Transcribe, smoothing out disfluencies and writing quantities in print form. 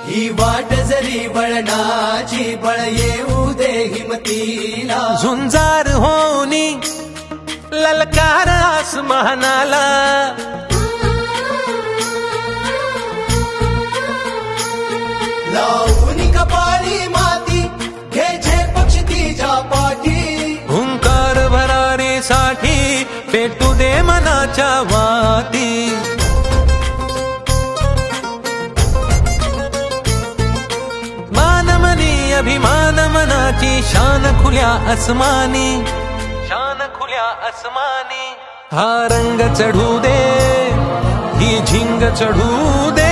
ही वाट जरी बळणाची बळ येऊ दे हिमतीला झुंजार होनी ललकार आसमानाला लावून कपाळी माती घ्यायचे पक्षी तिच्या पाठी हुंकार भरारीसाठी पेटू दे मनाच्या वाती मानमनी अभिमान मनाची शान खुल्या आसमानी शान खुल्या आसमानी हा रंग चढू दे ही झिंग चढू दे